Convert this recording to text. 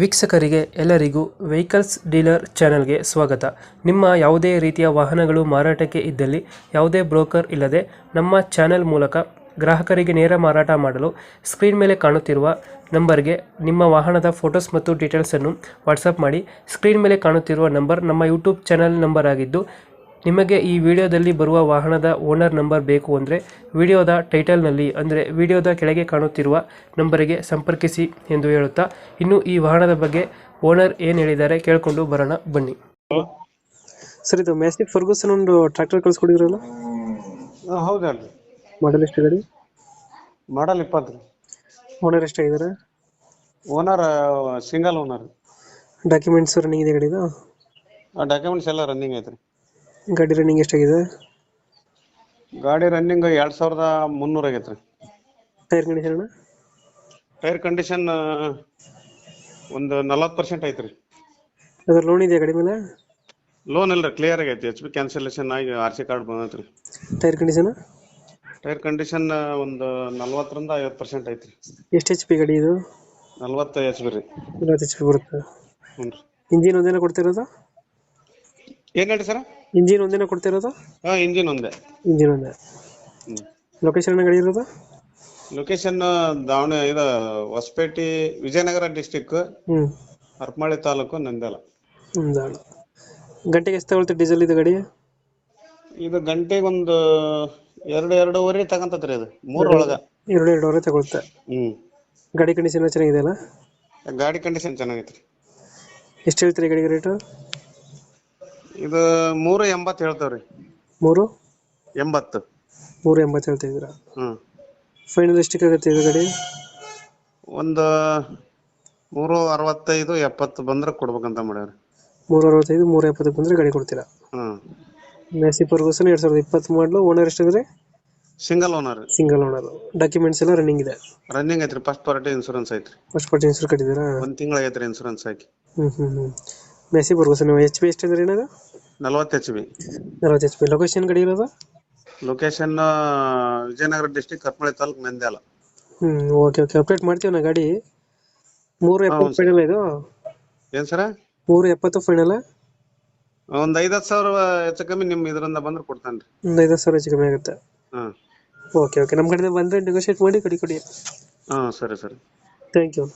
ವೀಕ್ಷಕರಿಗೆ ಎಲ್ಲರಿಗೂ vehicles dealer ಚಾನೆಲ್ಗೆ ಸ್ವಾಗತ. ನಿಮ್ಮ ಯಾವುದೇ ರೀತಿಯ ವಾಹನಗಳು ಮಾರಾಟಕ್ಕೆ ಇದ್ದಲ್ಲಿ ಯಾವುದೇ ಬ್ರೋಕರ್ ಇಲ್ಲದೆ ನಮ್ಮ ಚಾನೆಲ್ ಮೂಲಕ ಗ್ರಾಹಕರಿಗೆ ನೇರ ಮಾರಾಟ ಮಾಡಲು ಸ್ಕ್ರೀನ್ ಮೇಲೆ ಕಾಣುತ್ತಿರುವ ನಂಬರ್ಗೆ ನಿಮ್ಮ ವಾಹನದ ಫೋಟೋಸ್ ಮತ್ತು ಡೀಟೇಲ್ಸನ್ನು ವಾಟ್ಸಪ್ ಮಾಡಿ. ಸ್ಕ್ರೀನ್ ಮೇಲೆ ಕಾಣುತ್ತಿರುವ ನಂಬರ್ ನಮ್ಮ ಯೂಟ್ಯೂಬ್ ಚಾನೆಲ್ ನಂಬರ್ ಆಗಿದ್ದು, ನಿಮಗೆ ಈ ವಿಡಿಯೋದಲ್ಲಿ ಬರುವ ವಾಹನದ ಓನರ್ ನಂಬರ್ ಬೇಕು ಅಂದರೆ ವಿಡಿಯೋದ ಟೈಟಲ್ನಲ್ಲಿ ಅಂದರೆ ವಿಡಿಯೋದ ಕೆಳಗೆ ಕಾಣುತ್ತಿರುವ ನಂಬರಿಗೆ ಸಂಪರ್ಕಿಸಿ ಎಂದು ಹೇಳುತ್ತಾ, ಇನ್ನು ಈ ವಾಹನದ ಬಗ್ಗೆ ಓನರ್ ಏನು ಹೇಳಿದ್ದಾರೆ ಕೇಳಿಕೊಂಡು ಬರೋಣ ಬನ್ನಿ. ಸರ್, ಇದು ಮ್ಯಾಸ್ಟಿಕ್ ಫರ್ಗೂಸನ್ ಒಂದು ಟ್ರ್ಯಾಕ್ಟರ್ ಕಳಿಸ್ಕೊಡಿದ್ರಲ್ಲ, ಹೌದಲ್ರಿ. ಮಾಡಲ್ ಎಷ್ಟು ಗಾಡಿ? ಮಾಡಲ್ 20 ರೀ. ಓನರ್ ಎಷ್ಟಾಗಿದ್ದಾರೆ? Owner single owner. Documents running ಇದೆ ಗಾಡಿದು? ಡಾಕ್ಯುಮೆಂಟ್ಸ್ ಎಲ್ಲ ರನ್ನಿಂಗ್ ಐತ್ರಿ. ಗಾಡಿ ರನ್ನಿಂಗ್ ಎಷ್ಟಾಗಿದೆ? ಗಾಡಿ ರನ್ನಿಂಗ್ 2300 ಆಗೈತ್ರಿ. Tyre condition? ಟೈರ್ ಕಂಡೀಷನ್ ಒಂದು 40% ಐತ್ರಿ. ಅದ್ರ ಲೋನ್ ಇದೆಯಾ ಗಾಡಿ ಮೇಲೆ? ಲೋನ್ ಇಲ್ರಿ, ಕ್ಲಿಯರ್ ಆಗೈತಿ. HP ಕ್ಯಾನ್ಸಲೇಷನ್ ಆಗಿ RC ಕಾರ್ಡ್ ಬಂದೈತ್ರಿ. Tyre condition? ಟೈರ್ ಕಂಡೀಷನ್ ಒಂದು 40ರಿಂದ 50% ಐತ್ರಿ. ಎಷ್ಟು HP ಗಾಡಿ ಇದು? 40 HP ರೀ. 40 HP ಬರುತ್ತೆ. ಹ್ಞೂ ರೀ. ಇಂಜಿನ್ ಒಂದೇನ ಕೊಡ್ತಿರೋದು? ಏನ್ ಹೇಳಿ ಸರ್? ಇಂಜಿನ್ ಒಂದೇನ ಕೊಡ್ತಿರೋದು? ಇಂಜಿನ್ ಒಂದೇ. ಇಂಜಿನ್ ಒಂದೇ. ಲೊಕೇಶನ್ ಗಾಡಿ ಇರೋದು? ಲೊಕೇಶನ್ ದಾವಣಗೆರೆ, ಇದು ಹೊಸಪೇಟೆ, ವಿಜಯನಗರ ಡಿಸ್ಟಿಕ್, ಹರಪನಹಳ್ಳಿ ತಾಲೂಕು, ನಂದ್ಯಾಲ. ಗಂಟೆಗೆ ಎಷ್ಟು ತಗೊಳ್ತೀವಿ ಡೀಸೆಲ್ ಇದು ಗಾಡಿ? ಇದು ಗಂಟೆಗೆ ಒಂದು 2-2.5 ತಗೊಂತತ್ರಿ. ಅದು 3 ಒಳಗ 2-2.5 ತಗೊಳುತ್ತೆ. ಗಾಡಿ ಕಂಡೀಷನ್ ಚೆನ್ನಾಗಿದೆಯಲ್ಲ? ಗಾಡಿ ಕಂಡೀಷನ್ ಚೆನ್ನಾಗೈತ್ರಿ. ಎಷ್ಟು ಹೇಳ್ತೀರಿ ಗಾಡಿಗೆ ರೇಟು? ಇದು 380 ಹೇಳ್ತೇವ್ರಿ. 380? 380 ಹೇಳ್ತಾ ಇದ್ದೀರಾ? ಫೈನಲ್ ಎಷ್ಟಕ್ಕೆ ಆಗುತ್ತೆ ಇದು ಗಾಡಿ? ಒಂದು 365-70 ಬಂದ್ರೆ ಕೊಡ್ಬೇಕಂತ ಮಾಡ್ಯಾರ. 365-370 ಬಂದ್ರೆ ಗಾಡಿ ಕೊಡ್ತೀರಾ? ಮ್ಯಾಸ್ಟಿಕ್ ಫರ್ಗೂಸನ್ 2020 ಮಾಡಲು. ಓನರ್ ಎಷ್ಟಿದ್ರೆ? Single owner. Single owner. Documents ಎಲ್ಲ ರನ್ನಿಂಗ್ ಇದೆ? ರನ್ನಿಂಗ್ ಐತ್ರಿ. ಫಸ್ಟ್ ಪಾರ್ಟಿ ಇನ್ಶೂರೆನ್ಸ್ ಐತ್ರಿ. ಫಸ್ಟ್ ಪಾರ್ಟಿ ಇನ್ಶೂರೆನ್ಸ್ ಕಟ್ಟಿದ್ದೀರಾ? 1 ತಿಂಗಳ ಐತ್ರಿ ಇನ್ಶೂರೆನ್ಸ್ ಹಾಕಿ. ಮ್ಯಾಸ್ಟಿಕ್ ಫರ್ಗೂಸನ್ HP ಎಷ್ಟಿದ್ರೆ ಏನದು? 40 HP. 40 HP. ಲೊಕೇಶನ್ ಗಾಡಿ ಇರೋದು? Location Vijayanagara district, Harapanahalli taluk, Nandyala. Okay update ಮಾಡ್ತೀವಿ ನಾ ಗಾಡಿ. 370 ಫೈನಲ್ ಇದು? ಏನ್ ಸರ? 370 ಫೈನಲ್? ಒಂದ್ 5-10 ಸಾವಿರ ಹೆಚ್ಚು ಕಮ್ಮಿ ನಿಮ್ ಇದರಿಂದ ಬಂದ್ರೆ ಕೊಡ್ತಾನ್ರಿ. ಒಂದು 5-10 ಸಾವಿರ ಹೆಚ್ಚು ಕಮ್ಮಿ ಆಗುತ್ತೆ. ಓಕೆ ನಮ್ಮ ಕಡೆಯಿಂದ ಬಂದ್ರೆ ನೆಗೋಶಿಯೇಟ್ ಮಾಡಿ ಕೊಡಿ. ಸರಿ. Thank you.